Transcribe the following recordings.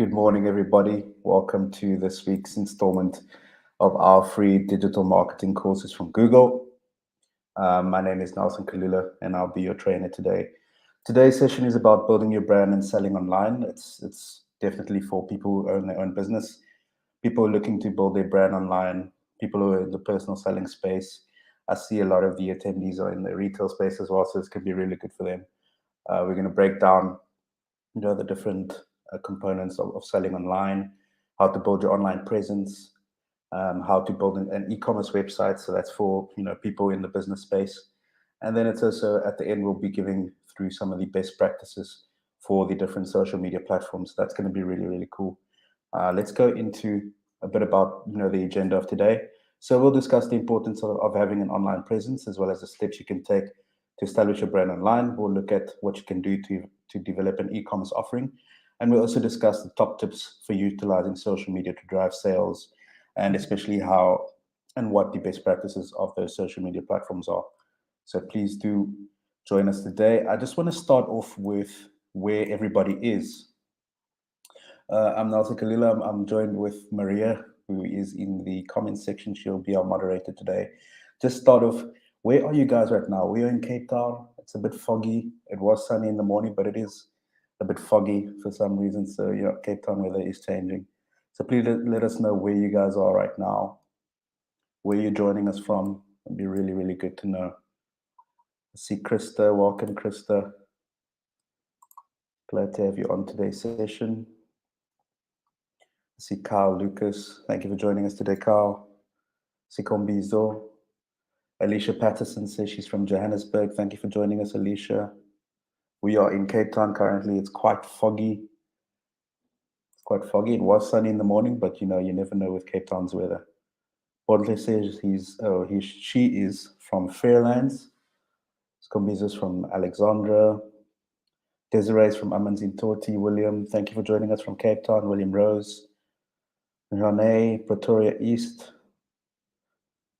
Good morning, everybody. Welcome to this week's installment of our free digital marketing courses from Google. My name is Nelson Kalula, and I'll be your trainer today. Today's session is about building your brand and selling online. It's definitely for people who own their own business, people looking to build their brand online, people who are in the personal selling space. I see a lot of the attendees are in the retail space as well, so this could be really good for them. We're going to break down the different components of selling online, how to build your online presence, how to build an e-commerce website. So that's for people in the business space. And then it's also at the end, we'll be giving through some of the best practices for the different social media platforms. That's going to be really, really cool. Let's go into a bit about the agenda of today. So we'll discuss the importance of having an online presence, as well as the steps you can take to establish your brand online. We'll look at what you can do to develop an e-commerce offering. And we'll also discuss the top tips for utilizing social media to drive sales, and especially how and what the best practices of those social media platforms are. So please do join us today. I just want to start off with where everybody is. I'm Nelson Kalila. I'm joined with Maria, who is in the comments section. She'll be our moderator today. Just start off, where are you guys right now? We are in Cape Town. It's a bit foggy. It was sunny in the morning, but it is a bit foggy for some reason. So, Cape Town weather is changing. So please let us know where you guys are right now, where you're joining us from. It'd be really, really good to know. I see Krista. Welcome, Krista. Glad to have you on today's session. I see Carl Lucas. Thank you for joining us today, Carl. Sikombizo. Alicia Patterson says she's from Johannesburg. Thank you for joining us, Alicia. We are in Cape Town currently. It's quite foggy. It was sunny in the morning, but you never know with Cape Town's weather. Bodle says she is from Fairlands. Sikombizo is from Alexandra. Desiree is from Amanzimtoti. William, thank you for joining us from Cape Town. William Rose. Renee, Pretoria East.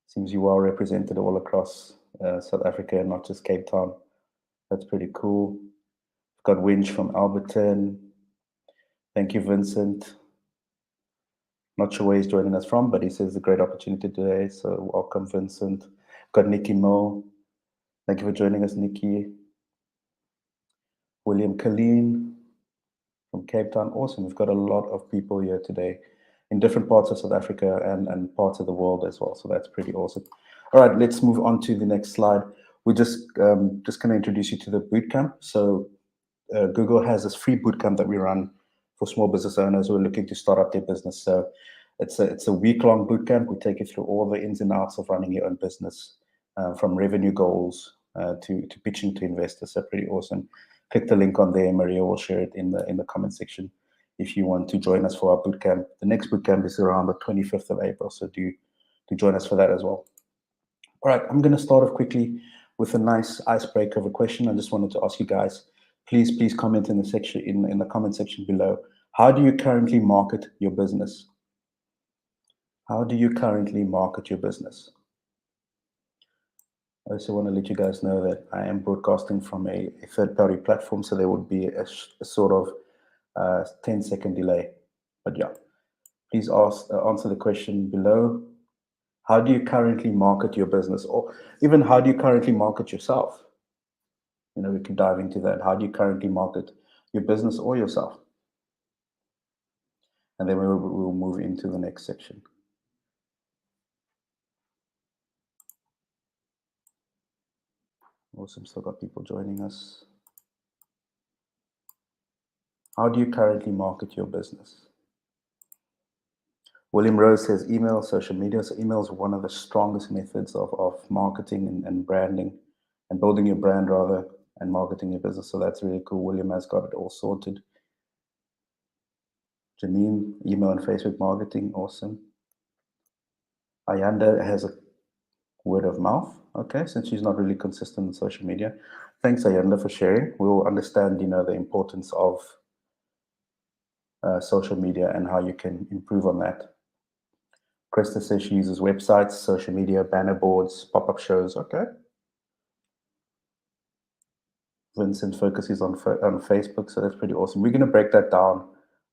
Seems you are represented all across South Africa and not just Cape Town. That's pretty cool. We've got Winch from Alberton. Thank you, Vincent. Not sure where he's joining us from, but he says it's a great opportunity today. So welcome, Vincent. We've got Nikki Mo. Thank you for joining us, Nikki. William Colleen from Cape Town. Awesome. We've got a lot of people here today in different parts of South Africa and parts of the world as well. So that's pretty awesome. All right, let's move on to the next slide. We're just going to introduce you to the bootcamp. So Google has this free bootcamp that we run for small business owners who are looking to start up their business. So it's a week-long bootcamp. We take you through all the ins and outs of running your own business, from revenue goals to pitching to investors. So pretty awesome. Click the link on there. Maria will share it in the comment section if you want to join us for our bootcamp. The next bootcamp is around the 25th of April, so do join us for that as well. All right, I'm going to start off quickly with a nice icebreaker of a question. I just wanted to ask you guys, please comment in the section in the comment section below. How do you currently market your business? How do you currently market your business? I also want to let you guys know that I am broadcasting from a third-party platform, so there would be a sort of 10-second delay. But yeah, please answer the question below. How do you currently market your business? Or even how do you currently market yourself? We can dive into that. How do you currently market your business or yourself? And then we'll move into the next section. Awesome, still got people joining us. How do you currently market your business? William Rose says email, social media. So email is one of the strongest methods of marketing and branding, and building your brand rather, and marketing your business. So that's really cool. William has got it all sorted. Janine, email and Facebook marketing. Awesome. Ayanda has a word of mouth. Okay, since she's not really consistent in social media. Thanks, Ayanda, for sharing. We'll understand, the importance of social media and how you can improve on that. Krista says she uses websites, social media, banner boards, pop-up shows. Okay. Vincent focuses on Facebook, so that's pretty awesome. We're going to break that down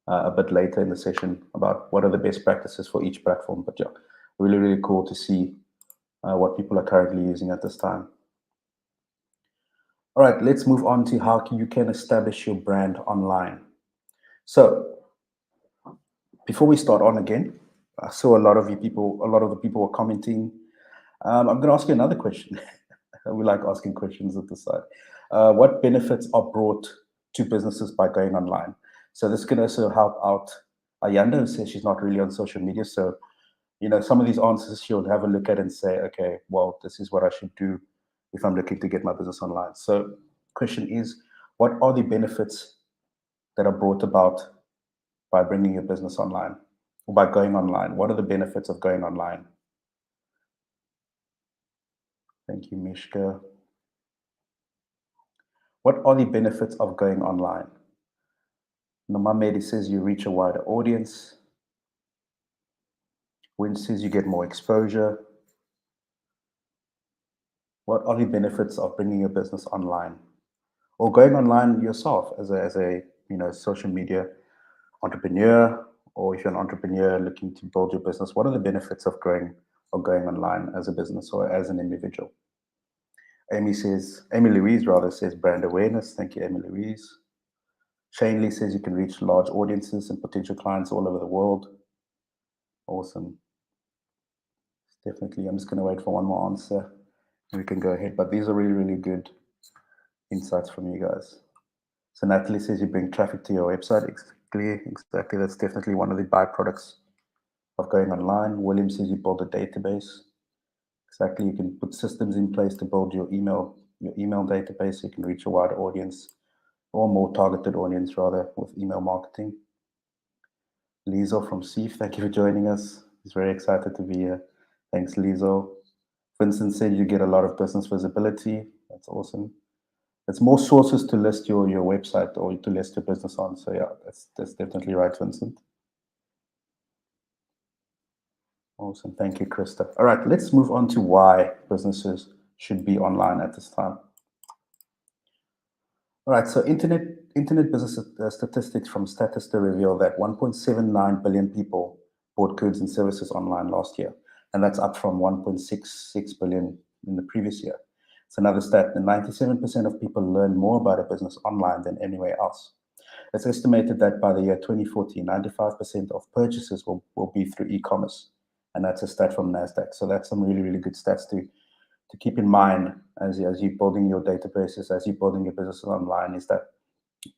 a bit later in the session about what are the best practices for each platform. But yeah, really, really cool to see what people are currently using at this time. All right, let's move on to how you can establish your brand online. So before we start on again, I saw a lot of the people were commenting. I'm going to ask you another question. We like asking questions at the side. What benefits are brought to businesses by going online? So this can also help out Ayanda, who says she's not really on social media. So, some of these answers she'll have a look at and say, okay, well, this is what I should do if I'm looking to get my business online. So question is, what are the benefits that are brought about by bringing your business online or by going online? What are the benefits of going online? Thank you, Mishka. What are the benefits of going online? Nomamedi says you reach a wider audience. Win says you get more exposure. What are the benefits of bringing your business online or going online yourself as a social media entrepreneur, or if you're an entrepreneur looking to build your business? What are the benefits of going online as a business or as an individual? Amy Louise says brand awareness. Thank you, Amy Louise. Shane Lee says you can reach large audiences and potential clients all over the world. Awesome. Definitely. I'm just going to wait for one more answer. We can go ahead. But these are really, really good insights from you guys. So Natalie says you bring traffic to your website. Exactly. That's definitely one of the byproducts of going online. William says you build a database. Exactly. You can put systems in place to build your email database so you can reach a wider audience, or more targeted audience rather, with email marketing. Lizo from Seif, thank you for joining us. He's very excited to be here. Thanks, Lizo. Vincent said you get a lot of business visibility. That's awesome. It's more sources to list your website or to list your business on. So yeah, that's definitely right, Vincent. Awesome. Thank you, Krista. All right, let's move on to why businesses should be online at this time. All right, so internet business statistics from Statista reveal that 1.79 billion people bought goods and services online last year, and that's up from 1.66 billion in the previous year. It's another stat that 97% of people learn more about a business online than anywhere else. It's estimated that by the year 2040, 95% of purchases will be through e-commerce, and that's a stat from NASDAQ. So that's some really, really good stats to keep in mind as you're building your databases, as you're building your business online, is that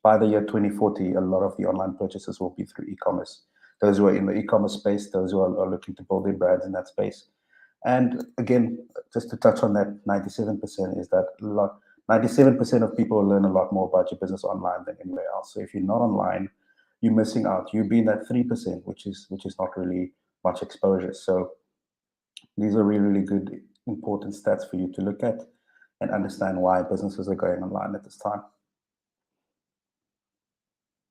by the year 2040, a lot of the online purchases will be through e-commerce. Those who are in the e-commerce space, those who are looking to build their brands in that space. And again, just to touch on that 97%, is that 97% of people learn a lot more about your business online than anywhere else. So if you're not online, you're missing out. You'll be in that 3%, which is not really much exposure. So these are really, really good, important stats for you to look at and understand why businesses are going online at this time.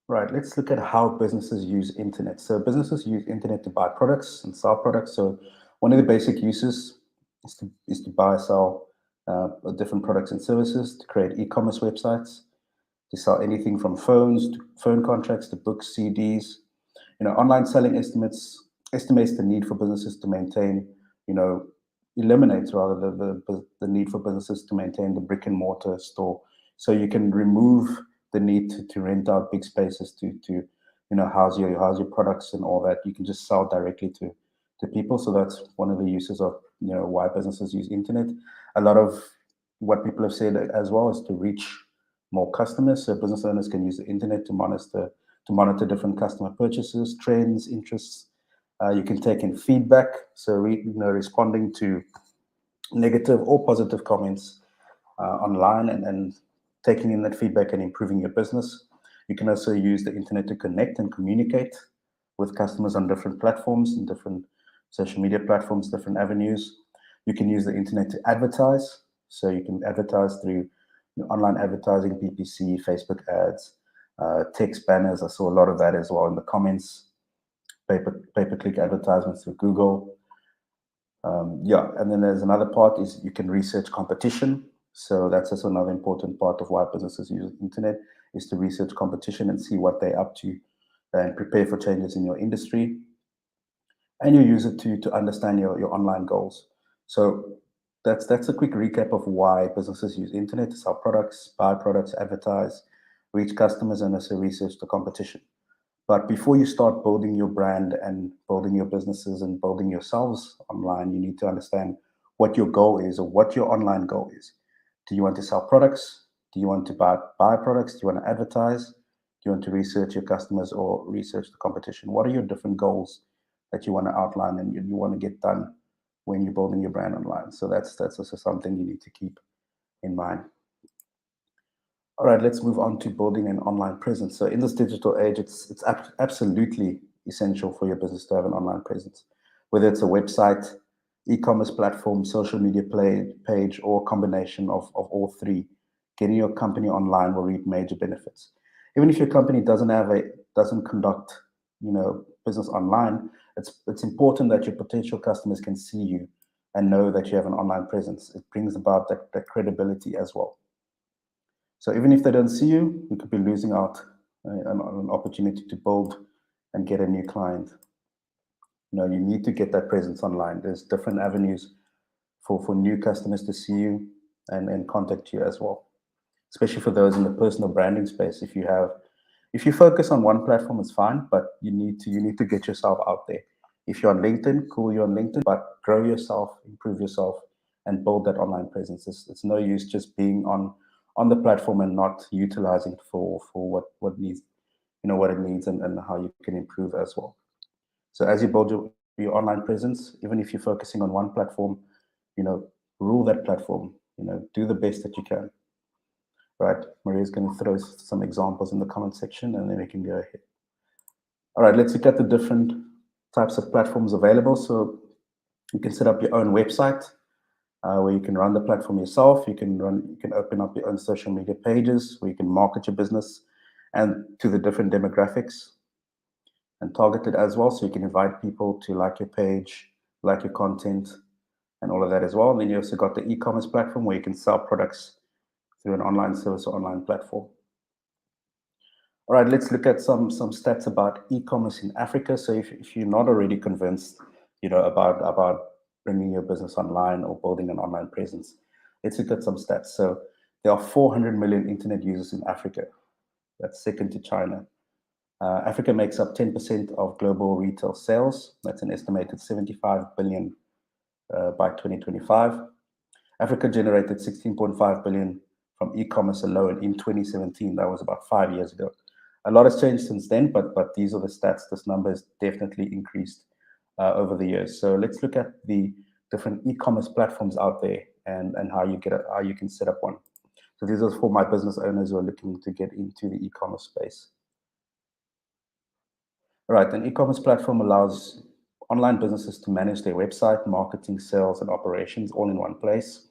Right, let's look at how businesses use internet. So businesses use internet to buy products and sell products. So one of the basic uses is to buy, sell different products and services, to create e-commerce websites, to sell anything from phones to phone contracts to books, CDs. Online selling estimates the need for businesses to maintain, eliminates rather the need for businesses to maintain the brick and mortar store. So you can remove the need to rent out big spaces to house your products and all that. You can just sell directly to people. So that's one of the uses of why businesses use internet. A lot of what people have said as well is to reach more customers. So business owners can use the internet to monitor different customer purchases, trends, interests. You can take in feedback, so responding to negative or positive comments online and taking in that feedback and improving your business. You can also use the internet to connect and communicate with customers on different platforms and different social media platforms, different avenues. You can use the internet to advertise. So you can advertise through online advertising, PPC, Facebook ads, text banners. I saw a lot of that as well in the comments, pay-per-click advertisements through Google. And then there's another part is you can research competition. So that's also another important part of why businesses use the internet, is to research competition and see what they're up to and prepare for changes in your industry. And you use it to understand your online goals. So that's a quick recap of why businesses use internet to sell products, buy products, advertise, reach customers, and also research the competition. But before you start building your brand and building your businesses and building yourselves online, you need to understand what your goal is or what your online goal is. Do you want to sell products? Do you want to buy products? Do you want to advertise? Do you want to research your customers or research the competition? What are your different goals that you want to outline and you want to get done when you're building your brand online? So that's also something you need to keep in mind. All right, let's move on to building an online presence. So in this digital age, it's absolutely essential for your business to have an online presence, whether it's a website, e-commerce platform, social media page, or a combination of all three. Getting your company online will reap major benefits. Even if your company doesn't conduct, business online, it's important that your potential customers can see you and know that you have an online presence. It brings about that credibility as well. So even if they don't see you, you could be losing out on an opportunity to build and get a new client. You need to get that presence online. There's different avenues for new customers to see you and contact you as well, especially for those in the personal branding space. If you focus on one platform, it's fine, but you need to get yourself out there. If you're on LinkedIn, cool, you're on LinkedIn, but grow yourself, improve yourself, and build that online presence. It's no use just being on the platform and not utilizing it for what needs, what it needs and how you can improve as well. So as you build your online presence, even if you're focusing on one platform, rule that platform, do the best that you can. Right, Maria's going to throw some examples in the comment section and then we can go ahead. All right, let's look at the different types of platforms available. So you can set up your own website where you can run the platform yourself. You can open up your own social media pages where you can market your business and to the different demographics and target it as well. So you can invite people to like your page, like your content, and all of that as well. And then you also got the e-commerce platform where you can sell products through an online service or online platform. All right, let's look at some stats about e-commerce in Africa. So if you're not already convinced, about bringing your business online or building an online presence, let's look at some stats. So there are 400 million internet users in Africa. That's second to China. Africa makes up 10% of global retail sales. That's an estimated 75 billion by 2025. Africa generated 16.5 billion from e-commerce alone in 2017. That was about 5 years ago. A lot has changed since then, but these are the stats. This number has definitely increased over the years. So let's look at the different e-commerce platforms out there and how you can set up one. So these are for my business owners who are looking to get into the e-commerce space. All right, an e-commerce platform allows online businesses to manage their website, marketing, sales, and operations all in one place.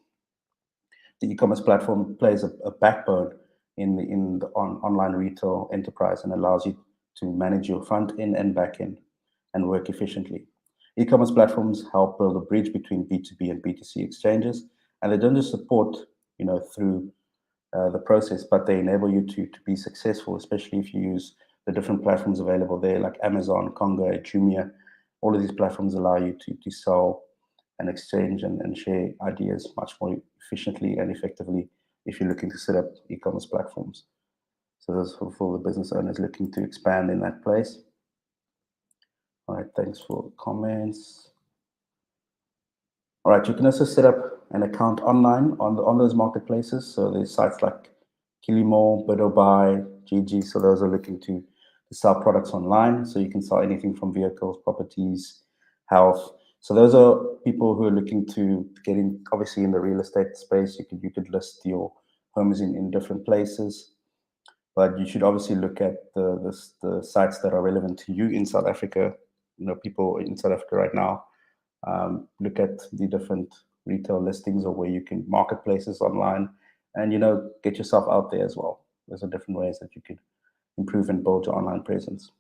The e-commerce platform plays a backbone in the online retail enterprise and allows you to manage your front end and back end and work efficiently. E-commerce platforms help build a bridge between B2B and B2C exchanges, and they don't just support, through the process, but they enable you to be successful, especially if you use the different platforms available there, like Amazon, Congo, Jumia. All of these platforms allow you to sell and exchange and share ideas much more efficiently and effectively if you're looking to set up e-commerce platforms. So that's for the business owners looking to expand in that place. All right, thanks for the comments. All right, you can also set up an account online on those marketplaces. So there's sites like Kilimo, Buy, GG. So those are looking to sell products online. So you can sell anything from vehicles, properties, health. So those are people who are looking to get in, obviously in the real estate space. You could list your homes in different places, but you should obviously look at the sites that are relevant to you in South Africa. People in South Africa right now, look at the different retail listings or where you can marketplaces online and, get yourself out there as well. There's different ways that you could improve and build your online presence.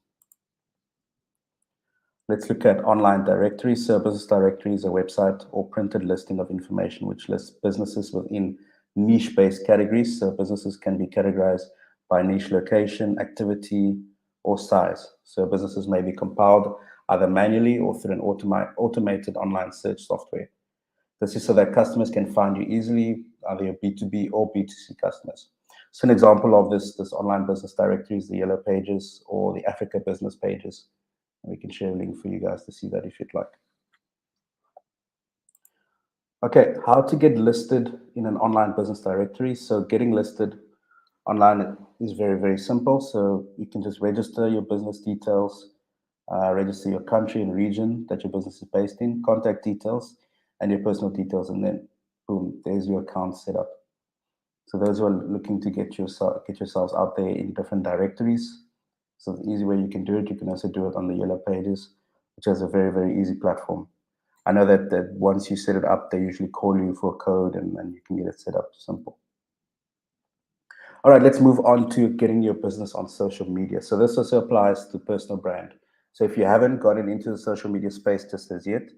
Let's look at online directories. So business directory is a website or printed listing of information which lists businesses within niche-based categories. So businesses can be categorized by niche location, activity, or size. So businesses may be compiled either manually or through an automated online search software. This is so that customers can find you easily, either your B2B or B2C customers. So an example of this online business directory is the Yellow Pages or the Africa business pages. And we can share a link for you guys to see that if you'd like. Okay, how to get listed in an online business directory. So getting listed online is very, very simple. So you can just register your business details, register your country and region that your business is based in, contact details, and your personal details, and then boom, there's your account set up. So those who are looking to get yourselves out there in different directories, so the easy way you can do it, you can also do it on the Yellow Pages, which has a very, very easy platform. I know that once you set it up, they usually call you for a code and you can get it set up. Simple. All right, let's move on to getting your business on social media. So this also applies to personal brand. So if you haven't gotten into the social media space just as yet,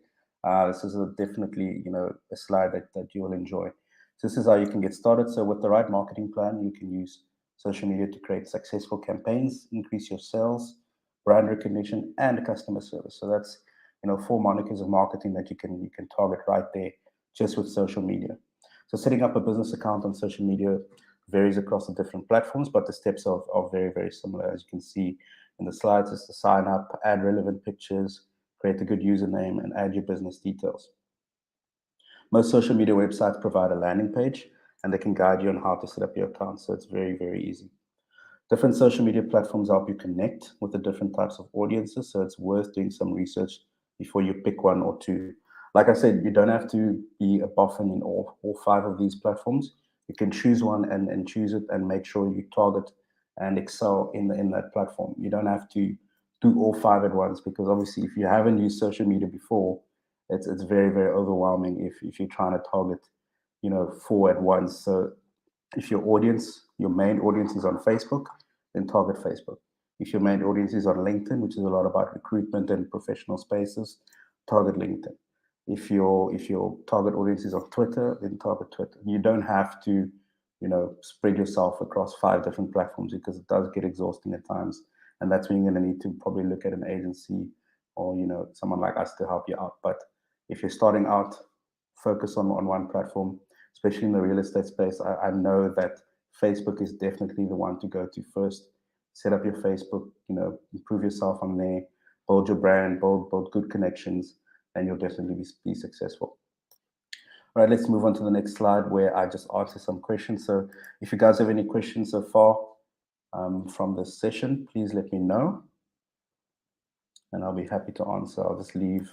this is definitely a slide that you will enjoy. So this is how you can get started. So with the right marketing plan, you can use social media to create successful campaigns, increase your sales, brand recognition, and customer service. So that's 4 monikers of marketing that you can target right there just with social media. So setting up a business account on social media varies across the different platforms, but the steps are very, very similar. As you can see in the slides, is to sign up, add relevant pictures, create a good username, and add your business details. Most social media websites provide a landing page, and they can guide you on how to set up your account. So it's very, very easy. Different social media platforms help you connect with the different types of audiences. So it's worth doing some research before you pick one or two. Like I said, you don't have to be a boffin in all 5 of these platforms. You can choose one and choose it and make sure you target and excel in that platform. You don't have to do all 5 at once, because obviously if you haven't used social media before, it's very, very overwhelming if you're trying to target 4 at once. So if your main audience is on Facebook, then target Facebook. If your main audience is on LinkedIn, which is a lot about recruitment and professional spaces, target LinkedIn. If your target audience is on Twitter, then target Twitter. You don't have to, spread yourself across 5 different platforms, because it does get exhausting at times. And that's when you're going to need to probably look at an agency or, someone like us to help you out. But if you're starting out, focus on one platform, especially in the real estate space. I know that Facebook is definitely the one to go to first. Set up your Facebook, improve yourself on there, build your brand, build good connections, and you'll definitely be successful. All right, let's move on to the next slide, where I just answer some questions. So if you guys have any questions so far from this session, please let me know, and I'll be happy to answer. I'll just leave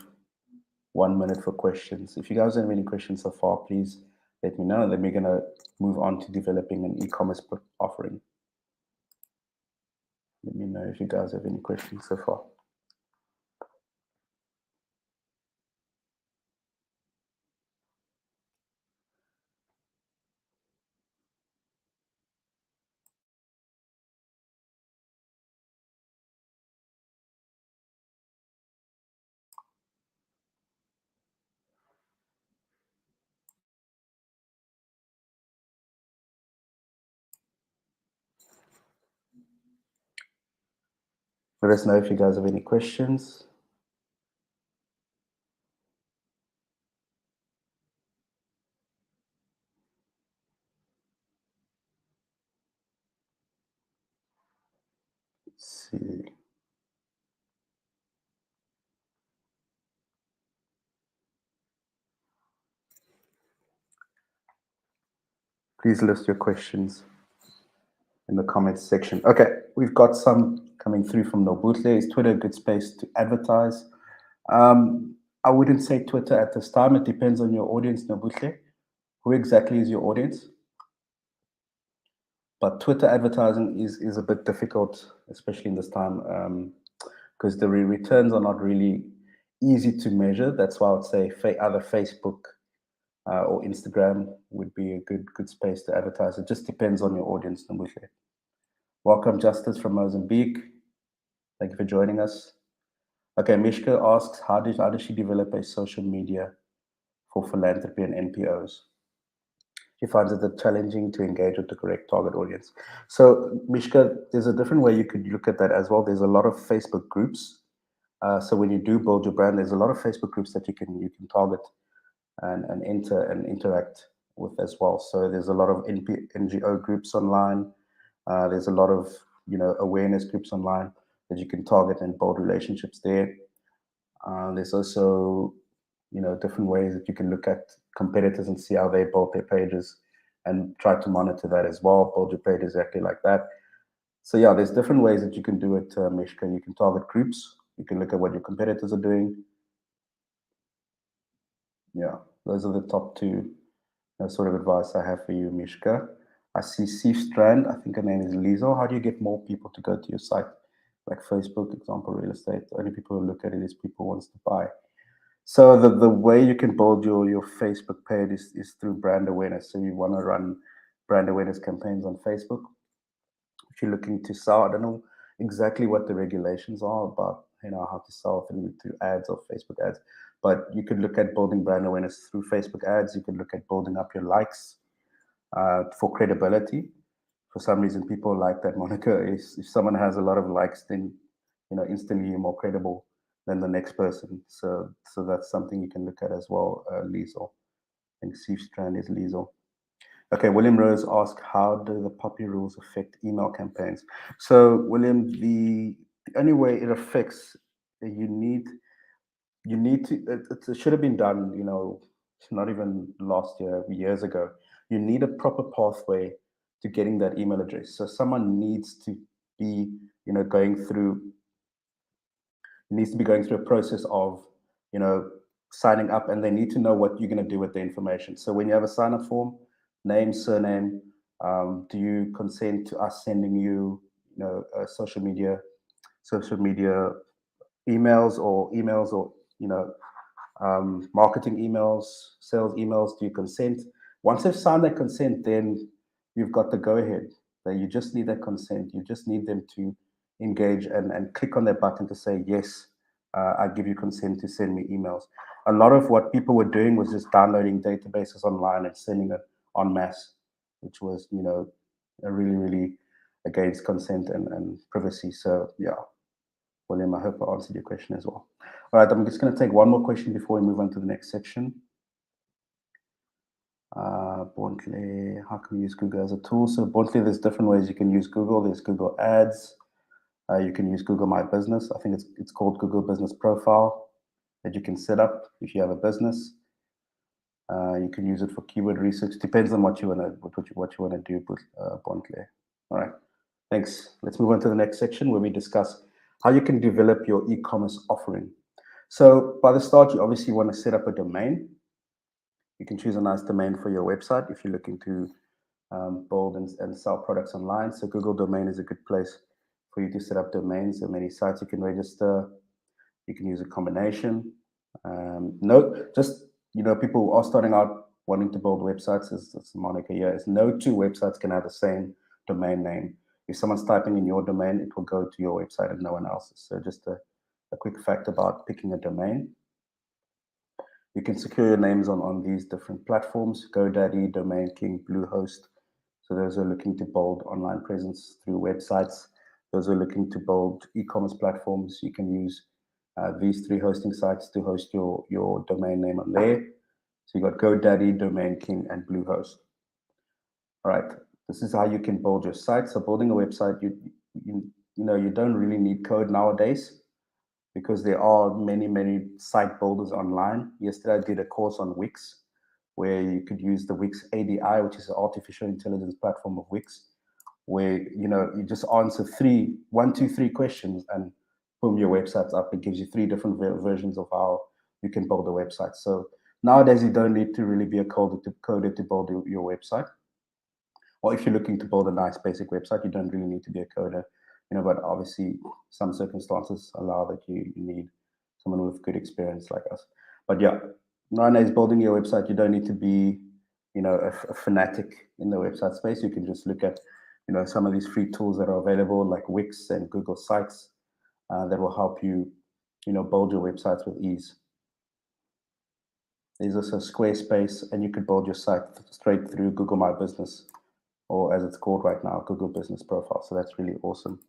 1 minute for questions. If you guys have any questions so far, please let me know. Then we're going to move on to developing an e-commerce offering. Let me know if you guys have any questions so far. Let us know if you guys have any questions. Let's see. Please list your questions in the comments section. Okay, we've got some coming through from Nobutle. Is Twitter a good space to advertise? I wouldn't say Twitter at this time. It depends on your audience, Nobutle. Who exactly is your audience? But Twitter advertising is a bit difficult, especially in this time, because the returns are not really easy to measure. That's why I would say either Facebook or Instagram would be a good space to advertise. It just depends on your audience, Nobutle. Welcome, Justice from Mozambique. Thank you for joining us. Okay, Mishka asks, how does she develop a social media for philanthropy and NPOs? She finds it challenging to engage with the correct target audience. So, Mishka, there's a different way you could look at that as well. There's a lot of Facebook groups. So when you do build your brand, there's a lot of Facebook groups that you can target and enter and interact with as well. So there's a lot of NGO groups online. There's a lot of awareness groups online that you can target and build relationships there. There's also different ways that you can look at competitors and see how they build their pages and try to monitor that as well. Build your page exactly like that. So yeah, there's different ways that you can do it, Mishka. You can target groups. You can look at what your competitors are doing. Yeah, those are the top two sort of advice I have for you, Mishka. I see Steve Strand. I think her name is Lizo. How do you get more people to go to your site? Like Facebook, example, real estate. The only people who look at it is people who wants to buy. So the way you can build your Facebook page is through brand awareness. So you want to run brand awareness campaigns on Facebook. If you're looking to sell, I don't know exactly what the regulations are about, how to sell through ads or Facebook ads, but you could look at building brand awareness through Facebook ads. You could look at building up your likes for credibility. For some reason, people like that moniker. Is if someone has a lot of likes, then instantly you're more credible than the next person. So that's something you can look at as well, Liesel. I think Steve Strand is Liesel. Okay, William Rose asked, how do the puppy rules affect email campaigns? So, William, the only way it affects, you need to, it should have been done, not even last year, years ago. You need a proper pathway to getting that email address. So someone be, going through, needs to be going through a process of, signing up, and they need to know what you're going to do with the information. So when you have a sign up form, name, surname, do you consent to us sending you, social media emails or marketing emails, sales emails? Do you consent? Once they've signed that consent, then you've got the go ahead. Then you just need that consent. You just need them to engage and click on that button to say, yes, I give you consent to send me emails. A lot of what people were doing was just downloading databases online and sending it en masse, which was, really, really against consent and privacy. So, yeah. William, I hope I answered your question as well. All right, I'm just going to take one more question before we move on to the next section. Bontley, how can we use Google as a tool? So Bontley, there's different ways you can use Google. There's Google Ads. You can use Google My Business. I think it's called Google Business Profile that you can set up if you have a business. You can use it for keyword research. Depends on what you want to do, Bontley. All right, thanks. Let's move on to the next section where we discuss how you can develop your e-commerce offering. So by the start, you obviously want to set up a domain. You can choose a nice domain for your website if you're looking to build and sell products online. So Google Domain is a good place for you to set up domains. There are many sites you can register. You can use a combination. People who are starting out wanting to build websites, as Monica here, is no two websites can have the same domain name. If someone's typing in your domain, it will go to your website and no one else's. So just a quick fact about picking a domain. You can secure your names on these different platforms: GoDaddy, Domain King, Bluehost. So those are looking to build online presence through websites. Those are looking to build e-commerce platforms. You can use these three hosting sites to host your domain name on there. So you got GoDaddy, Domain King, and Bluehost. All right, this is how you can build your site. So building a website, you don't really need code nowadays, because there are many site builders online. Yesterday I did a course on Wix, where you could use the Wix ADI, which is an artificial intelligence platform of Wix, where you just answer one, two, three questions, and boom, your website's up. It gives you three different versions of how you can build a website. So nowadays you don't need to really be a coder to build your website. Or if you're looking to build a nice basic website, you don't really need to be a coder. But obviously some circumstances allow that you need someone with good experience like us. But yeah, nowadays building your website, you don't need to be, a fanatic in the website space. You can just look at, some of these free tools that are available, like Wix and Google Sites, that will help you, build your websites with ease. There's also Squarespace, and you could build your site straight through Google My Business, or as it's called right now, Google Business Profile. So that's really awesome.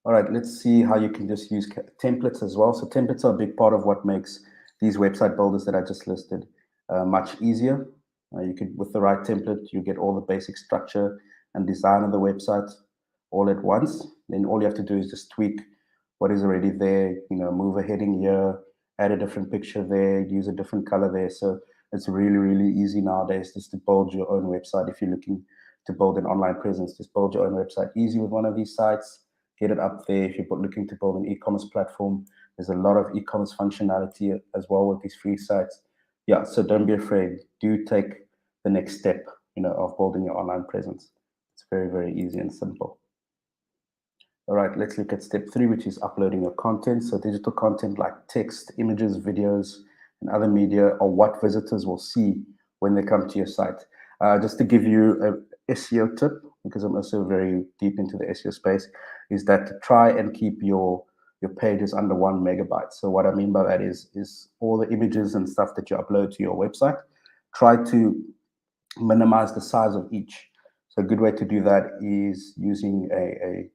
All right, let's see how you can just use templates as well. So templates are a big part of what makes these website builders that I just listed much easier. You could, with the right template, you get all the basic structure and design of the website all at once. Then all you have to do is just tweak what is already there, you know, move a heading here, add a different picture there, use a different color there. So it's really, really easy nowadays just to build your own website. If you're looking to build an online presence, just build your own website easy with one of these sites, get it up there. If you're looking to build an e-commerce platform, there's a lot of e-commerce functionality as well with these free sites. Yeah, so don't be afraid. Do take the next step, you know, of building your online presence. It's very, very easy and simple. All right, let's look at step 3, which is uploading your content. So digital content like text, images, videos, and other media are what visitors will see when they come to your site. Just to give you a SEO tip, because I'm also very deep into the SEO space, is that to try and keep your pages under 1 megabyte. So what I mean by that is all the images and stuff that you upload to your website, try to minimize the size of each. So a good way to do that is using a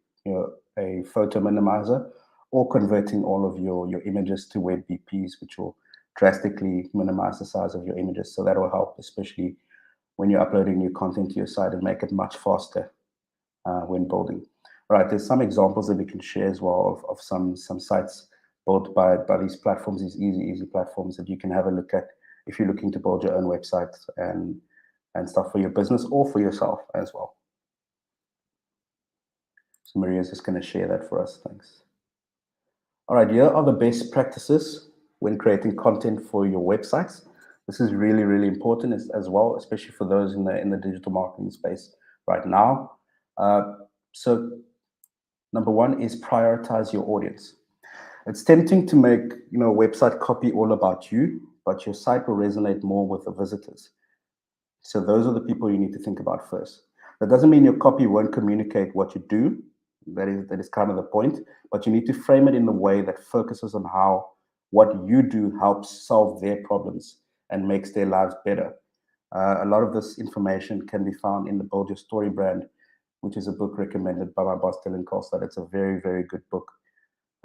photo minimizer, or converting all of your images to WebBPs, which will drastically minimize the size of your images. So that will help, especially when you're uploading new content to your site, and make it much faster when building. All right, there's some examples that we can share as well of some sites built by these platforms, these easy platforms that you can have a look at if you're looking to build your own website and stuff for your business or for yourself as well. So Maria's just going to share that for us. Thanks. All right, here are the best practices when creating content for your websites. This is really, really important as well, especially for those in the digital marketing space right now. So number 1 is prioritize your audience. It's tempting to make, you know, website copy all about you, but your site will resonate more with the visitors. So those are the people you need to think about first. That doesn't mean your copy won't communicate what you do. That is kind of the point. But you need to frame it in a way that focuses on how what you do helps solve their problems and makes their lives better. A lot of this information can be found in the Build Your Story brand, which is a book recommended by my boss, Dylan Colstad. It's a very, very good book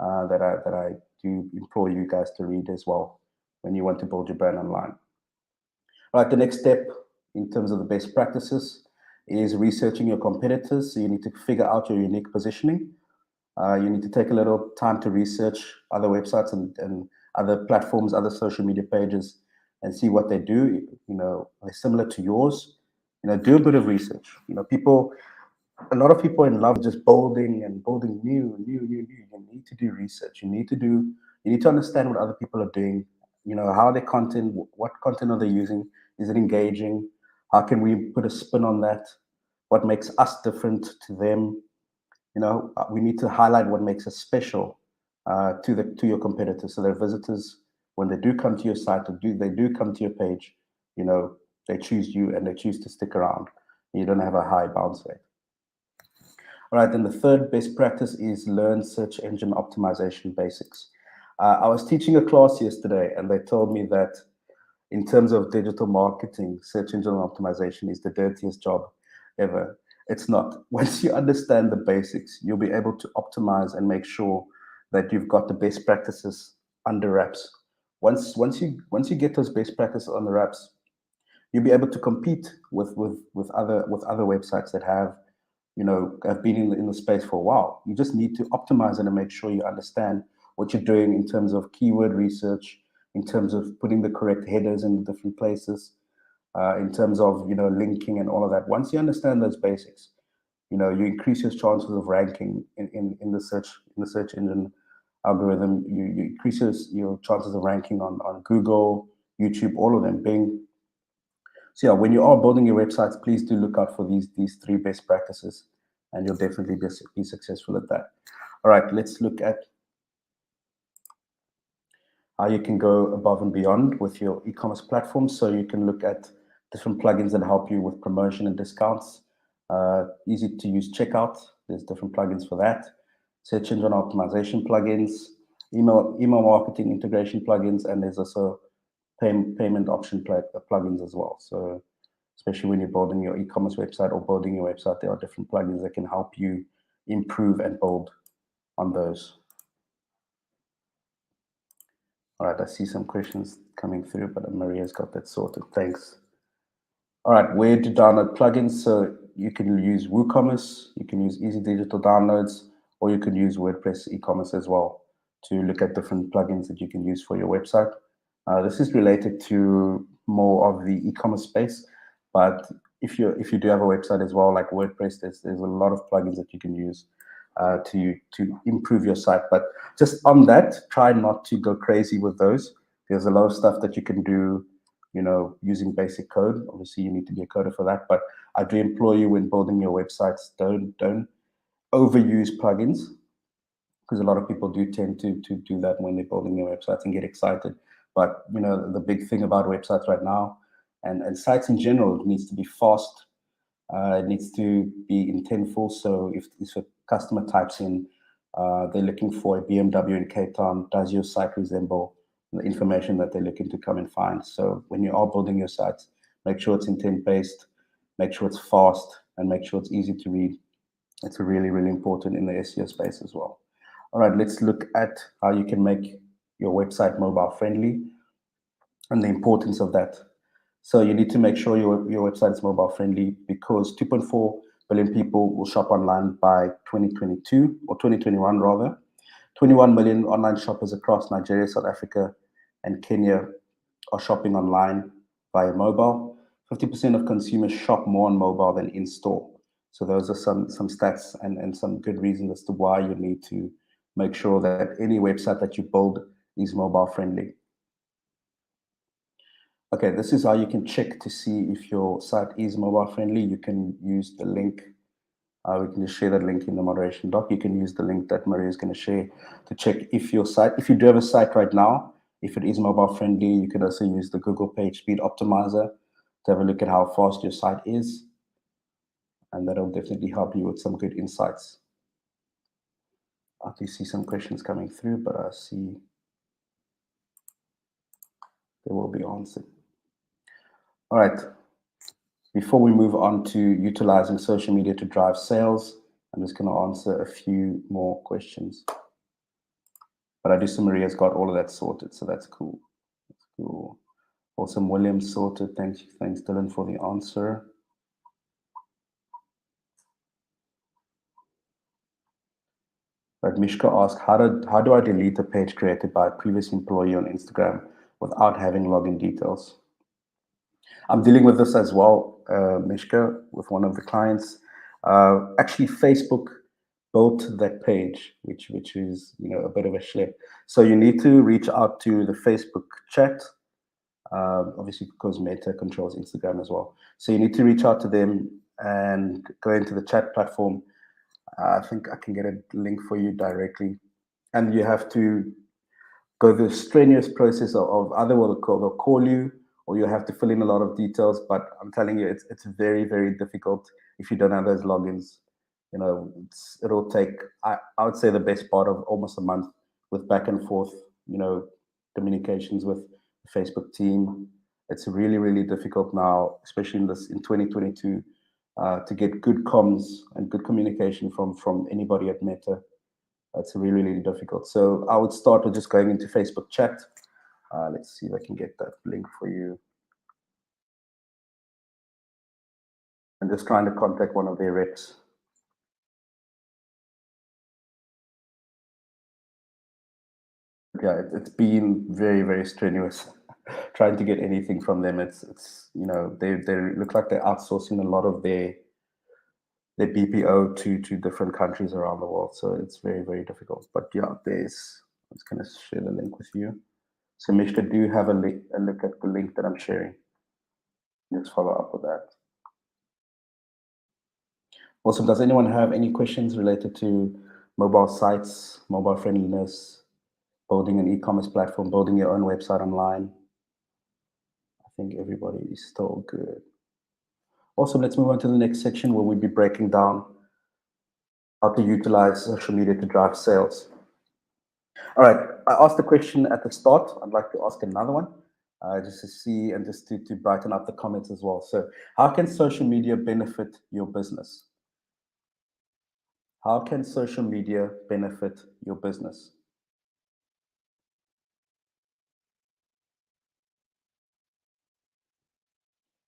that I do implore you guys to read as well when you want to build your brand online. All right, the next step in terms of the best practices is researching your competitors. So you need to figure out your unique positioning. You need to take a little time to research other websites and other platforms, other social media pages, and see what they do. You know, are they similar to yours? You know, do a bit of research. You know, a lot of people in love just building new. You need to do research. You need to understand what other people are doing. You know, how their content, what content are they using? Is it engaging? How can we put a spin on that? What makes us different to them? You know, we need to highlight what makes us special to your competitors, so their visitors, when they do come to your site, or they do come to your page, you know, they choose you and they choose to stick around. You don't have a high bounce rate. All right, then the third best practice is learn search engine optimization basics. I was teaching a class yesterday, and they told me that in terms of digital marketing, search engine optimization is the dirtiest job ever. It's not. Once you understand the basics, you'll be able to optimize and make sure that you've got the best practices under wraps. Once you get those best practices on the wraps, you'll be able to compete with other websites that have been in the space for a while. You just need to optimize it and make sure you understand what you're doing in terms of keyword research, in terms of putting the correct headers in different places, in terms of linking and all of that. Once you understand those basics, you increase your chances of ranking in the search engine algorithm. You increase your chances of ranking on Google, YouTube, all of them, Bing. So yeah, when you are building your websites, please do look out for these 3 best practices, and you'll definitely be successful at that. All right, let's look at how you can go above and beyond with your e-commerce platform. So you can look at different plugins that help you with promotion and discounts. Easy to use checkout. There's different plugins for that. Search engine optimization plugins, email marketing integration plugins, and there's also payment option plugins as well. So especially when you're building your e-commerce website or building your website, there are different plugins that can help you improve and build on those. All right, I see some questions coming through, but Maria's got that sorted. Thanks. All right, where to download plugins? So you can use WooCommerce, you can use Easy Digital Downloads, or you can use WordPress e-commerce as well to look at different plugins that you can use for your website. This is related to more of the e-commerce space, but if you do have a website as well, like WordPress, there's a lot of plugins that you can use to improve your site. But just on that, try not to go crazy with those. There's a lot of stuff that you can do, you know, using basic code. Obviously, you need to be a coder for that. But I do implore you, when building your websites, don't overuse plugins, because a lot of people do tend to do that when they're building their websites and get excited. But you know, the big thing about websites right now, and sites in general, it needs to be fast. It needs to be intentful. So if a customer types in, they're looking for a BMW in Cape Town, does your site resemble the information that they're looking to come and find? So when you are building your sites, make sure it's intent-based, make sure it's fast, and make sure it's easy to read. It's really, really important in the SEO space as well. All right, let's look at how you can make your website mobile friendly and the importance of that. So you need to make sure your website is mobile friendly, because 2.4 billion people will shop online by 2022 or 2021 rather. 21 million online shoppers across Nigeria, South Africa, and Kenya are shopping online via mobile. 50% of consumers shop more on mobile than in store. So those are some stats and some good reasons as to why you need to make sure that any website that you build is mobile friendly. Okay, this is how you can check to see if your site is mobile friendly. You can use the link. We can just share that link in the moderation doc. You can use the link that Maria is going to share to check if your site, if you do have a site right now, if it is mobile friendly. You can also use the Google Page Speed Optimizer to have a look at how fast your site is. And that'll definitely help you with some good insights. I do see some questions coming through, but I see they will be answered. All right. Before we move on to utilizing social media to drive sales, I'm just going to answer a few more questions. But I do see Maria's got all of that sorted, so that's cool. That's cool. Awesome. William sorted. Thanks, Dylan, for the answer. But Mishka asked, how do I delete a page created by a previous employee on Instagram without having login details? I'm dealing with this as well, Mishka, with one of the clients. Actually, Facebook built that page, which is, you know, a bit of a schlep. So you need to reach out to the Facebook chat, obviously because Meta controls Instagram as well. So you need to reach out to them and go into the chat platform. I think I can get a link for you directly, and you have to go the strenuous process of either they'll call you, or you have to fill in a lot of details. But I'm telling you, it's very, very difficult if you don't have those logins. You know, it'll take, I would say, the best part of almost a month with back and forth, you know, communications with the Facebook team. It's really, really difficult now, especially in 2022, to get good comms and good communication from anybody at Meta. It's really, really difficult. So I would start with just going into Facebook chat. Let's see if I can get that link for you. I'm just trying to contact one of their reps. Yeah, it's been very, very strenuous trying to get anything from them. It's you know, they look like they're outsourcing a lot of their BPO to different countries around the world. So it's very, very difficult. But yeah, I'm just going to share the link with you. So Mishka, do you have a look at the link that I'm sharing? Just follow up with that. Awesome. Does anyone have any questions related to mobile sites, mobile friendliness, building an e-commerce platform, building your own website online? I think everybody is still good. Awesome. Let's move on to the next section where we'll be breaking down how to utilize social media to drive sales. All right. I asked the question at the start. I'd like to ask another one. just to see and just to brighten up the comments as well. So how can social media benefit your business? How can social media benefit your business?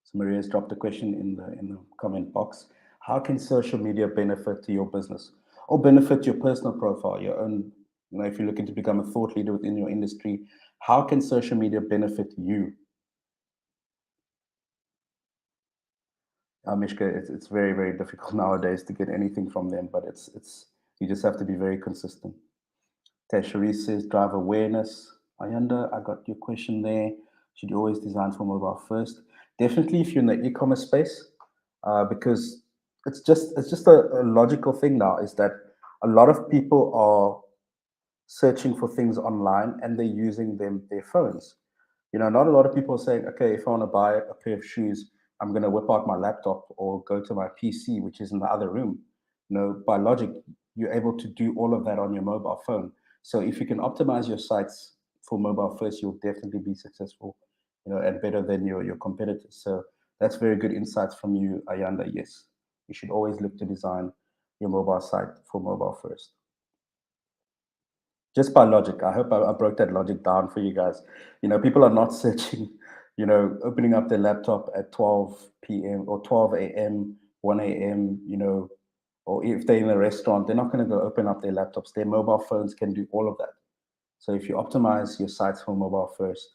So Maria's dropped a question in the comment box. How can social media benefit your business or benefit your personal profile, your own, if you're looking to become a thought leader within your industry, how can social media benefit you? Mishka, it's very, very difficult nowadays to get anything from them, but it's you just have to be very consistent. Tashari says drive awareness. Ayanda, I got your question there. Should you always design for mobile first? Definitely if you're in the e-commerce space, because it's just a logical thing now, is that a lot of people are searching for things online and they're using their phones. Not a lot of people are saying, okay, if I want to buy a pair of shoes, I'm going to whip out my laptop or go to my PC, which is in the other room. By logic, you're able to do all of that on your mobile phone. So if you can optimize your sites for mobile first, you'll definitely be successful, and better than your competitors. So that's very good insights from you, Ayanda. Yes, you should always look to design your mobile site for mobile first. Just by logic. I hope I broke that logic down for you guys. People are not searching, opening up their laptop at 12 p.m. or 12 a.m., 1 a.m., or if they're in a restaurant, they're not going to go open up their laptops. Their mobile phones can do all of that. So if you optimize your sites for mobile first,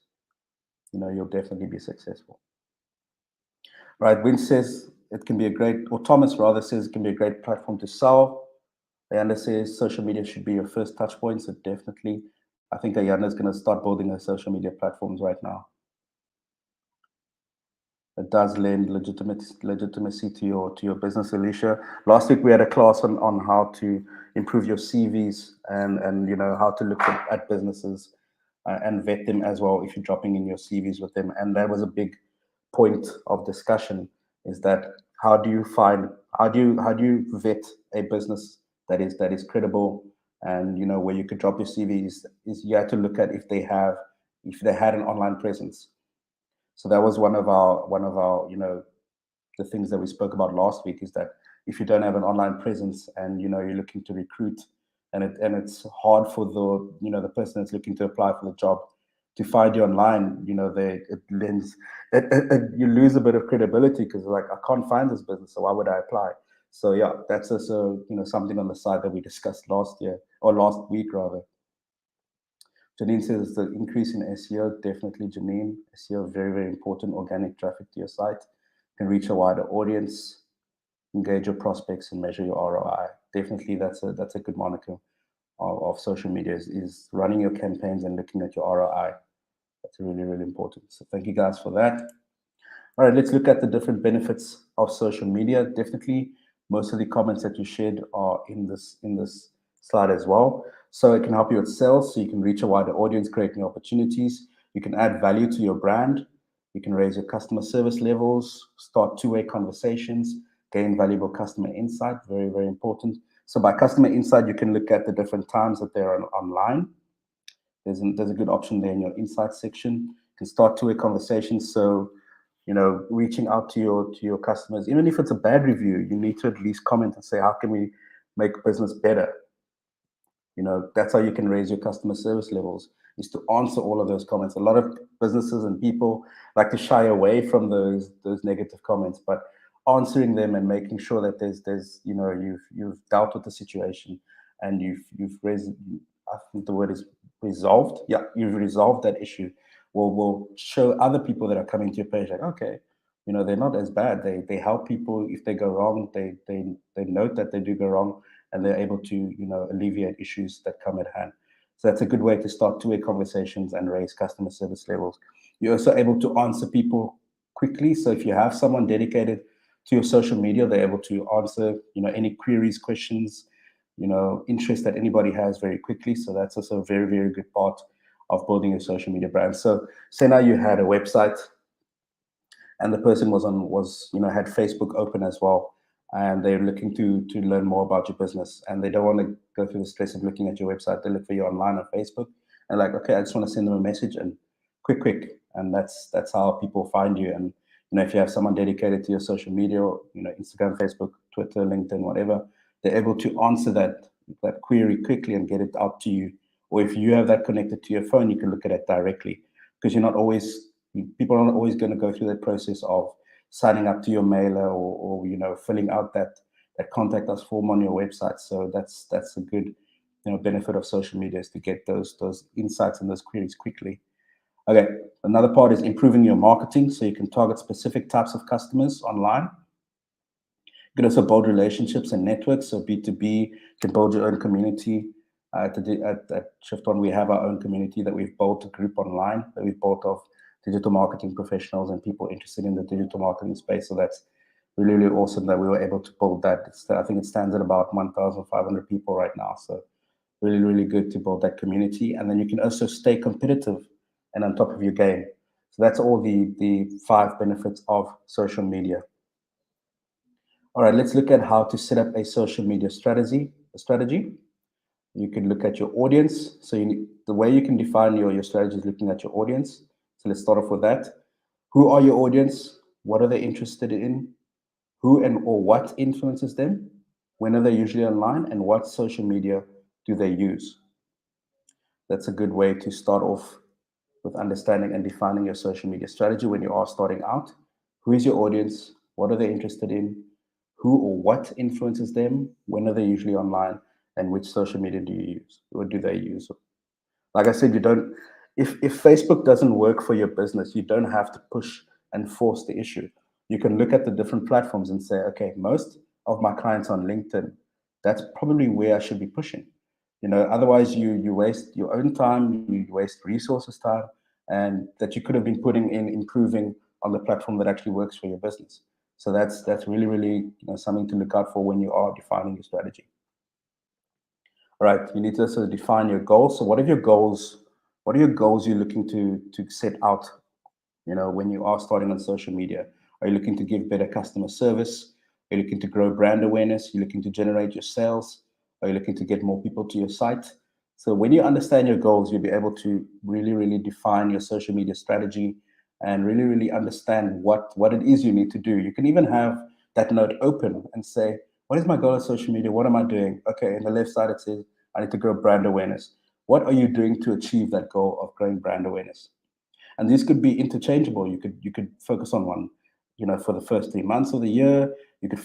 you'll definitely be successful. Right, Win says it can be a great, or Thomas rather says it can be a great platform to sell. Ayanda says social media should be your first touch point, so definitely. I think Ayanda is going to start building her social media platforms right now. It does lend legitimacy to your business, Alicia. Last week we had a class on how to improve your CVs and how to look at businesses and vet them as well if you're dropping in your CVs with them. And that was a big point of discussion, is that how do you vet a business that is credible, and where you could drop your CVs is you have to look at if they had an online presence. So that was one of our the things that we spoke about last week, is that if you don't have an online presence and you're looking to recruit, and it's hard for the person that's looking to apply for the job to find you online, you lose a bit of credibility, because like, I can't find this business, so why would I apply? So yeah, that's also something on the side that we discussed last week rather. Janine says the increase in SEO, definitely, Janine. SEO, very, very important. Organic traffic to your site can reach a wider audience, engage your prospects, and measure your ROI. Definitely, that's a good moniker of social media, is running your campaigns and looking at your ROI. That's really, really important. So thank you guys for that. All right, let's look at the different benefits of social media. Definitely, most of the comments that you shared are in this slide as well. So it can help you with sales, so you can reach a wider audience, create new opportunities. You can add value to your brand. You can raise your customer service levels, start two-way conversations, gain valuable customer insight. Very, very important. So by customer insight, you can look at the different times that they're online. There's a good option there in your insight section. You can start two-way conversations. So reaching out to your customers, even if it's a bad review, you need to at least comment and say, how can we make business better? That's how you can raise your customer service levels, is to answer all of those comments. A lot of businesses and people like to shy away from those negative comments, but answering them and making sure that there's you've dealt with the situation and you've raised, I think the word is resolved. Yeah, you've resolved that issue. Will show other people that are coming to your page like, okay, they're not as bad. They help people if they go wrong. They note that they do go wrong, and they're able to alleviate issues that come at hand. So that's a good way to start two-way conversations and raise customer service levels. You're also able to answer people quickly. So if you have someone dedicated to your social media, they're able to answer any queries, questions, interest that anybody has very quickly. So that's also a very, very good part of building a social media brand. So say now you had a website and the person had Facebook open as well, and they're looking to learn more about your business, and they don't want to go through the stress of looking at your website. They look for you online on Facebook and like, okay, I just want to send them a message and quick, and that's how people find you. And if you have someone dedicated to your social media, Instagram, Facebook, Twitter, LinkedIn, whatever, they're able to answer that query quickly and get it out to you. Or if you have that connected to your phone, you can look at it directly, because people are not always going to go through that process of signing up to your mailer or filling out that contact us form on your website. So that's a good benefit of social media, is to get those insights and those queries quickly. Okay, another part is improving your marketing, so you can target specific types of customers online. You can also build relationships and networks. So B2B, you can build your own community. At Shift On, we have our own community that we've built, a group online that we've built of digital marketing professionals and people interested in the digital marketing space. So that's really, really awesome that we were able to build that. I think it stands at about 1,500 people right now. So really, really good to build that community. And then you can also stay competitive and on top of your game. So that's all the 5 benefits of social media. All right, let's look at how to set up a social media strategy. You can look at your audience. So the way you can define your strategy is looking at your audience. So let's start off with that. Who are your audience? What are they interested in? Who or what influences them? When are they usually online? And what social media do they use? That's a good way to start off with understanding and defining your social media strategy when you are starting out. Who is your audience? What are they interested in? Who or what influences them? When are they usually online? And which social media do you use? Or do they use? Like I said, if Facebook doesn't work for your business, you don't have to push and force the issue. You can look at the different platforms and say, okay, most of my clients on LinkedIn, that's probably where I should be pushing. Otherwise you waste your own time, you waste resources time, and that you could have been putting in improving on the platform that actually works for your business. So that's really, really something to look out for when you are defining your strategy. All right, you need to also define your goals. So what are your goals? What are your goals you're looking to set out, when you are starting on social media? Are you looking to give better customer service? Are you looking to grow brand awareness? Are you looking to generate your sales? Are you looking to get more people to your site? So when you understand your goals, you'll be able to really, really define your social media strategy and really, really understand what it is you need to do. You can even have that note open and say, what is my goal of social media? What am I doing? Okay, in the left side, it says, I need to grow brand awareness. What are you doing to achieve that goal of growing brand awareness? And these could be interchangeable. You could focus on one, for the first 3 months of the year. You could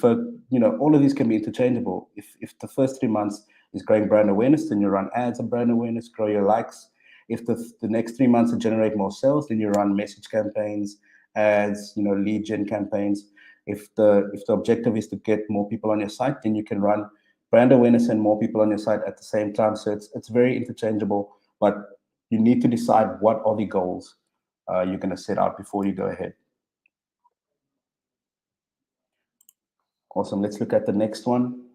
all of these can be interchangeable. If the first 3 months is growing brand awareness, then you run ads on brand awareness, grow your likes. If the next 3 months to generate more sales, then you run message campaigns, ads, lead gen campaigns. If the objective is to get more people on your site, then you can run brand awareness and more people on your site at the same time. So it's very interchangeable, but you need to decide what are the goals you're going to set out before you go ahead. Awesome. Let's look at the next one.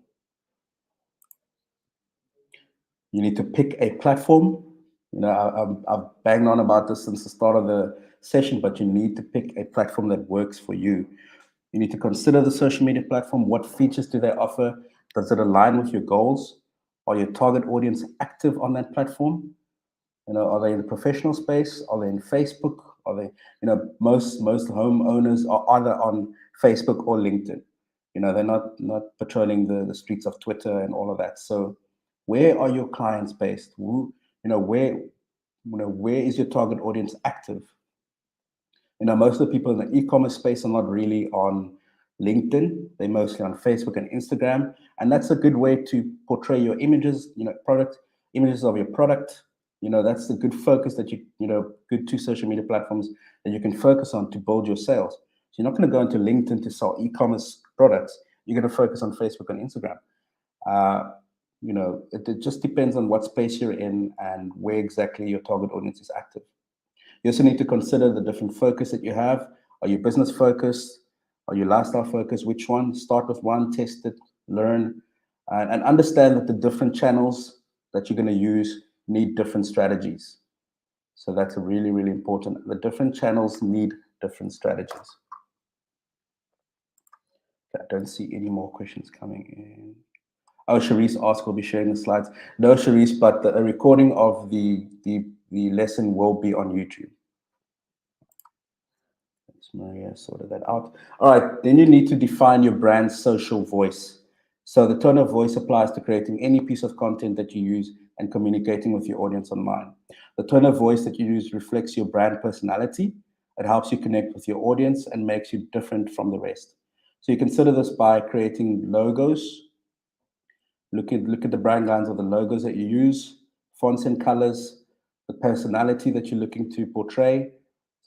You need to pick a platform. I've banged on about this since the start of the session, but you need to pick a platform that works for you. You need to consider the social media platform. What features do they offer? Does it align with your goals? Are your target audience active on that platform? Are they in the professional space? Are they in Facebook? Are they, most homeowners are either on Facebook or LinkedIn. They're not patrolling the streets of Twitter and all of that. So where are your clients based? Where is your target audience active? Most of the people in the e-commerce space are not really on LinkedIn. They're mostly on Facebook and Instagram. And that's a good way to portray your images, images of your product. That's a good focus that good 2 social media platforms that you can focus on to build your sales. So you're not going to go into LinkedIn to sell e-commerce products. You're going to focus on Facebook and Instagram. It just depends on what space you're in and where exactly your target audience is active. You also need to consider the different focus that you have. Are you business focused? Are you lifestyle focused? Which one? Start with one, test it, learn, and understand that the different channels that you're going to use need different strategies. So that's really, really important. The different channels need different strategies. Okay, I don't see any more questions coming in. Oh, Sharice asked, will be sharing the slides. No, Sharice, but a recording of the lesson will be on YouTube. Maria sorted that out. All right, then you need to define your brand's social voice. So the tone of voice applies to creating any piece of content that you use and communicating with your audience online. The tone of voice that you use reflects your brand personality. It helps you connect with your audience and makes you different from the rest. So you consider this by creating logos. Look at the brand lines of the logos that you use, fonts and colors, the personality that you're looking to portray,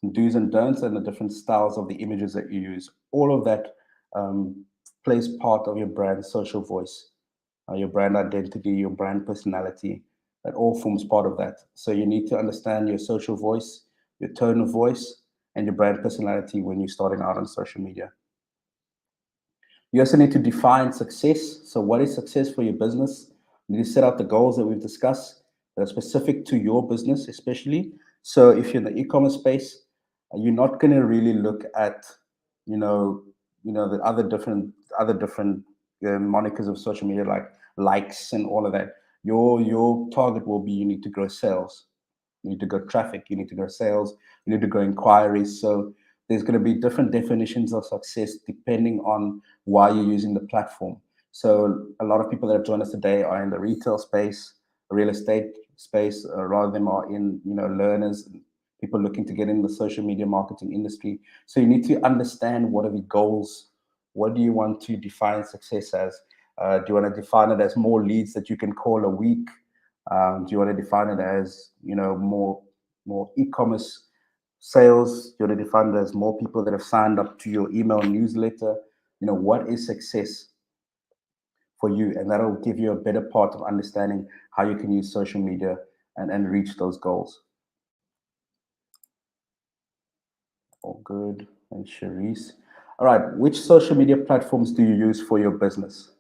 some do's and don'ts, and the different styles of the images that you use. All of that plays part of your brand social voice, your brand identity, your brand personality. That all forms part of that. So you need to understand your social voice, your tone of voice, and your brand personality when you're starting out on social media. You also need to define success. So what is success for your business? You need to set out the goals that we've discussed that are specific to your business, especially. So if you're in the e-commerce space, you're not going to really look at, the other different monikers of social media like likes and all of that. Your target will be you need to grow sales. You need to grow traffic, you need to grow sales, you need to grow inquiries. So there's going to be different definitions of success depending on why you're using the platform. So a lot of people that have joined us today are in the retail space, real estate space, a lot of them are in, learners, people looking to get in the social media marketing industry. So you need to understand what are the goals. What do you want to define success as? Do you want to define it as more leads that you can call a week? Do you want to define it as, more e-commerce sales? Do you want to define it as more people that have signed up to your email newsletter? What is success for you? And that'll give you a better part of understanding how you can use social media and reach those goals. All good. And Cherise. All right. Which social media platforms do you use for your business?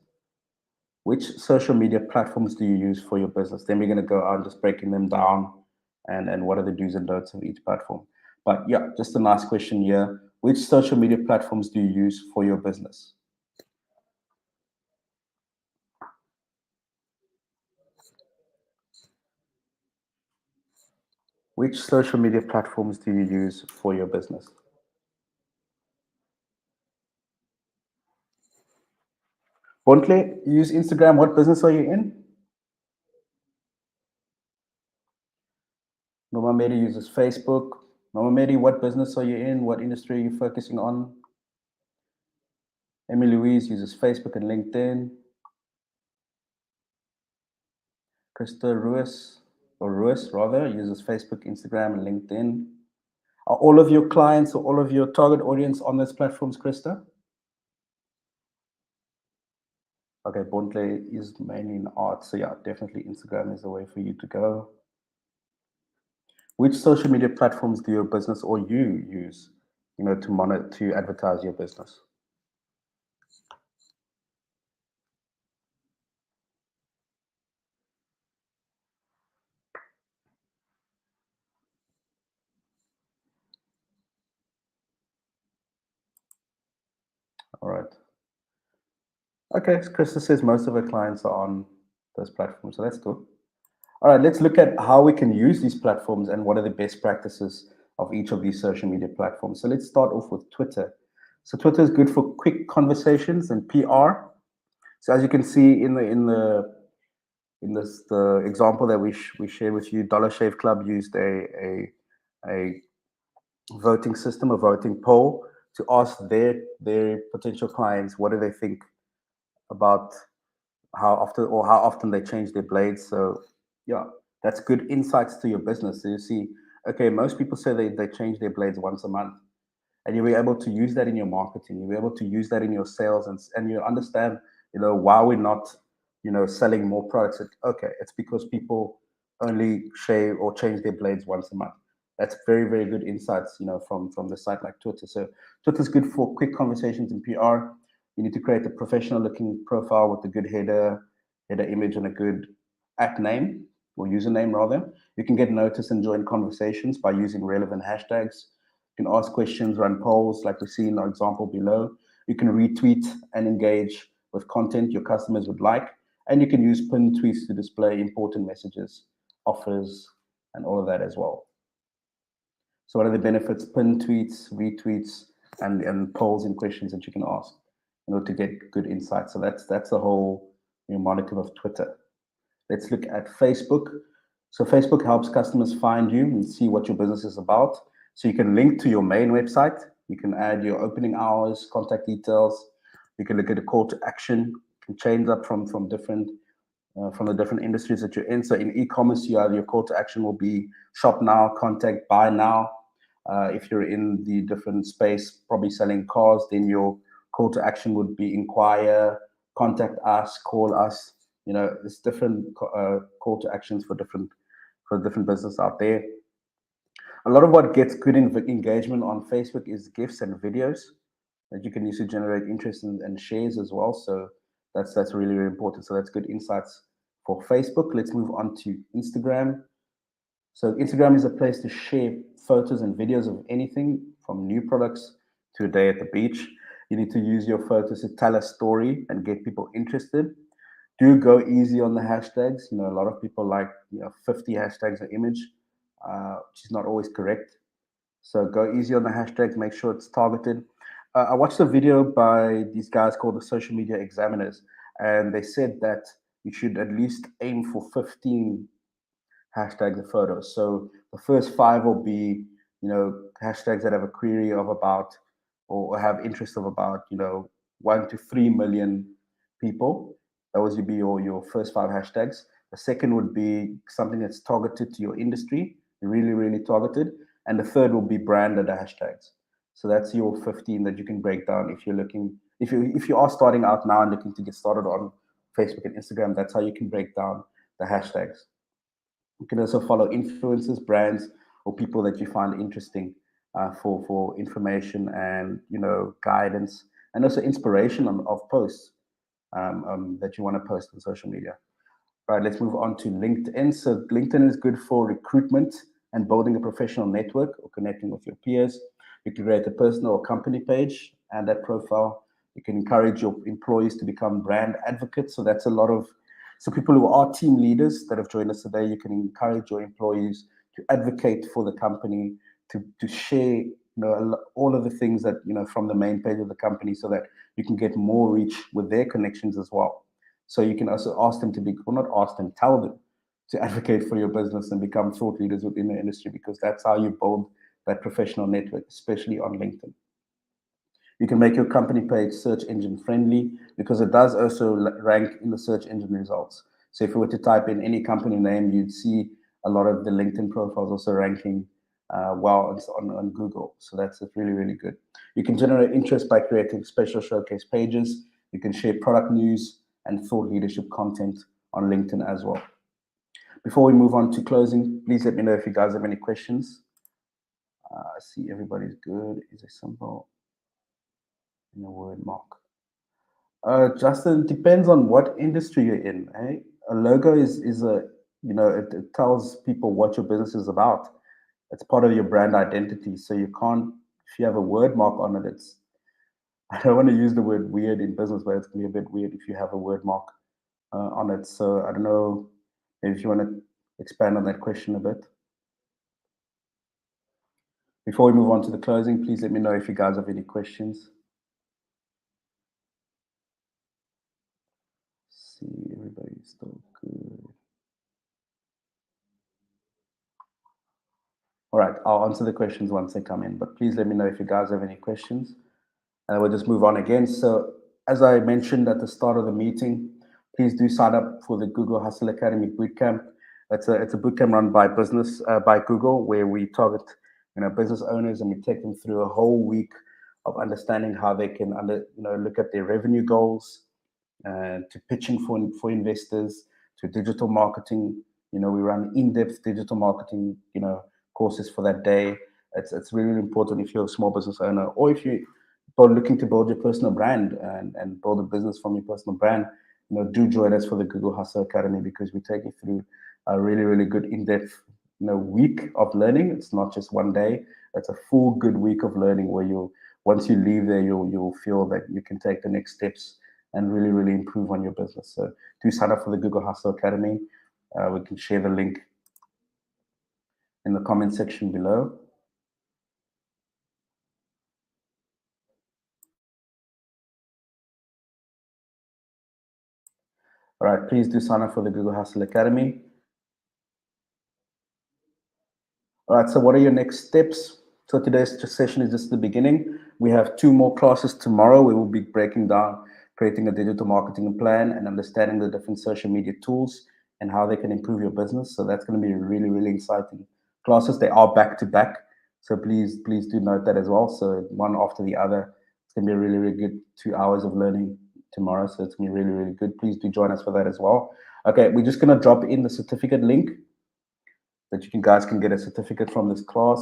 Which social media platforms do you use for your business? Then we're going to go on just breaking them down and what are the do's and don'ts of each platform. But yeah, just a nice question here. Which social media platforms do you use for your business? Which social media platforms do you use for your business? Bontle, you use Instagram. What business are you in? Mama Mary uses Facebook. Mama Mary, what business are you in? What industry are you focusing on? Emily Louise uses Facebook and LinkedIn. Krista Ruiz rather, uses Facebook, Instagram, and LinkedIn. Are all of your clients or all of your target audience on those platforms, Krista? Okay, Bontle is mainly in art. So yeah, definitely Instagram is the way for you to go. Which social media platforms do your business or you use, to monitor, to advertise your business? All right. Okay, so Krista says most of her clients are on those platforms, so that's cool. All right, let's look at how we can use these platforms and what are the best practices of each of these social media platforms. So let's start off with Twitter. So Twitter is good for quick conversations and PR. So as you can see the example that we shared with you, Dollar Shave Club used a voting system, a voting poll to ask their potential clients what do they think about how often they change their blades. So yeah, that's good insights to your business. So you see, okay, most people say they change their blades once a month, and you'll be able to use that in your marketing. You'll be able to use that in your sales, and you understand, why we're not, selling more products. Okay, it's because people only shave or change their blades once a month. That's very, very good insights, from the site like Twitter. So Twitter's good for quick conversations and PR. You need to create a professional looking profile with a good header image and a good app name or username rather. You can get noticed and join conversations by using relevant hashtags. You can ask questions, run polls like we see in our example below. You can retweet and engage with content your customers would like. And you can use pinned tweets to display important messages, offers, and all of that as well. So what are the benefits? Pinned tweets, retweets, and polls and questions that you can ask in order to get good insight. So that's the whole modicum of Twitter. Let's look at Facebook. So Facebook helps customers find you and see what your business is about. So you can link to your main website. You can add your opening hours, contact details. You can look at a call to action. You can change up from the different industries that you're in. So in e-commerce, you have your call to action will be shop now, contact, buy now. If you're in the different space, probably selling cars, then your call to action would be inquire, contact us, call us. There's different call to actions for different business out there. A lot of what gets good engagement on Facebook is GIFs and videos that you can use to generate interest and shares as well. So that's really, really important. So that's good insights for Facebook. Let's move on to Instagram. So Instagram is a place to share photos and videos of anything from new products to a day at the beach. You need to use your photos to tell a story and get people interested. Do go easy on the hashtags. A lot of people like 50 hashtags an image, which is not always correct. So go easy on the hashtags, make sure it's targeted. I watched a video by these guys called the Social Media Examiners, and they said that you should at least aim for 15 hashtags of photos. So the first 5 will be, hashtags that have a query of about, or have interest of about, 1 to 3 million people. That would be your first 5 hashtags. The second would be something that's targeted to your industry, really, really targeted. And the third will be branded hashtags. So that's your 15 that you can break down if you're looking, if you are starting out now and looking to get started on Facebook and Instagram. That's how you can break down the hashtags. You can also follow influencers, brands, or people that you find interesting for information and guidance, and also inspiration of posts that you want to post on social media. All right, let's move on to LinkedIn. So LinkedIn is good for recruitment and building a professional network or connecting with your peers. You can create a personal or company page and that profile. You can encourage your employees to become brand advocates. So that's a lot of, so people who are team leaders that have joined us today, you can encourage your employees to advocate for the company, to share all of the things that from the main page of the company, so that you can get more reach with their connections as well. So you can also ask them to be, or not ask them, tell them to advocate for your business and become thought leaders within the industry, because that's how you build that professional network, especially on LinkedIn. You can make your company page search engine friendly, because it does also rank in the search engine results. So if you were to type in any company name, you'd see a lot of the LinkedIn profiles also ranking well on Google. So that's really, really good. You can generate interest by creating special showcase pages. You can share product news and thought leadership content on LinkedIn as well. Before we move on to closing, please let me know if you guys have any questions. I see everybody's good. Is a symbol in a word mark? Justin, depends on what industry you're in. Eh? A logo is a, it tells people what your business is about. It's part of your brand identity. So you can't, if you have a word mark on it, I don't want to use the word weird in business, but it's going to be a bit weird if you have a word mark on it. So I don't know if you want to expand on that question a bit. Before we move on to the closing, please let me know if you guys have any questions. Let's see, everybody's still good. All right, I'll answer the questions once they come in, but please let me know if you guys have any questions. And we'll just move on again. So as I mentioned at the start of the meeting, please do sign up for the Google Hustle Academy Bootcamp. It's a bootcamp run by by Google, where we target business owners, and we take them through a whole week of understanding how they can look at their revenue goals, to pitching for investors, to digital marketing. We run in-depth digital marketing courses for that day. It's really important if you're a small business owner, or if you are looking to build your personal brand and build a business from your personal brand. Do join us for the Google Hustle Academy, because we take you through a really, really good in-depth week of learning. It's not just one day. It's a full good week of learning, where once you leave there, you'll feel that you can take the next steps and really, really improve on your business. So do sign up for the Google Hustle Academy. We can share the link in the comment section below. All right, please do sign up for the Google Hustle Academy. All right, so what are your next steps? So today's session is just the beginning. We have 2 more classes tomorrow. We will be breaking down creating a digital marketing plan and understanding the different social media tools and how they can improve your business. So that's going to be really, really exciting classes. They are back to back. So please do note that as well. So one after the other. It's going to be a really, really good 2 hours of learning tomorrow. So it's going to be really, really good. Please do join us for that as well. Okay, we're just going to drop in the certificate link that you guys can get a certificate from this class.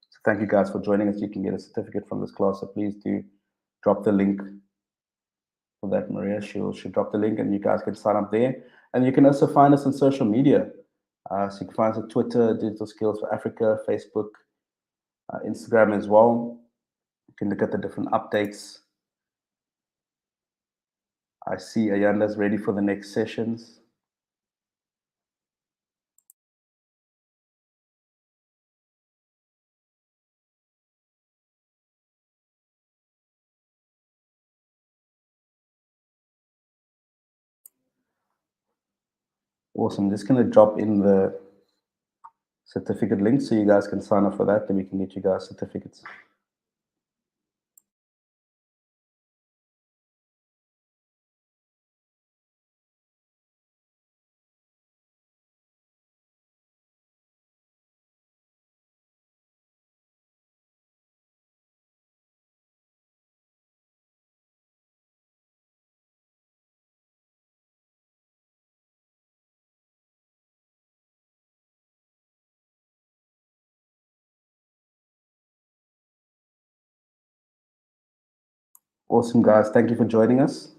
So thank you guys for joining us. You can get a certificate from this class. So please do drop the link for that. Maria, she'll drop the link and you guys can sign up there. And you can also find us on social media. So you can find us on Twitter, Digital Skills for Africa, Facebook, Instagram as well. You can look at the different updates. I see Ayanda's ready for the next sessions. Awesome. I'm just going to drop in the certificate link so you guys can sign up for that. Then we can get you guys certificates. Awesome, guys. Thank you for joining us.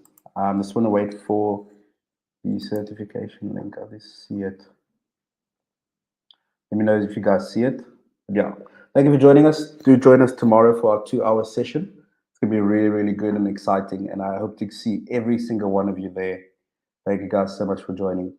Just want to wait for the certification link. I just see it. Let me know if you guys see it. Yeah. Thank you for joining us. Do join us tomorrow for our 2-hour session. It's going to be really, really good and exciting. And I hope to see every single one of you there. Thank you guys so much for joining.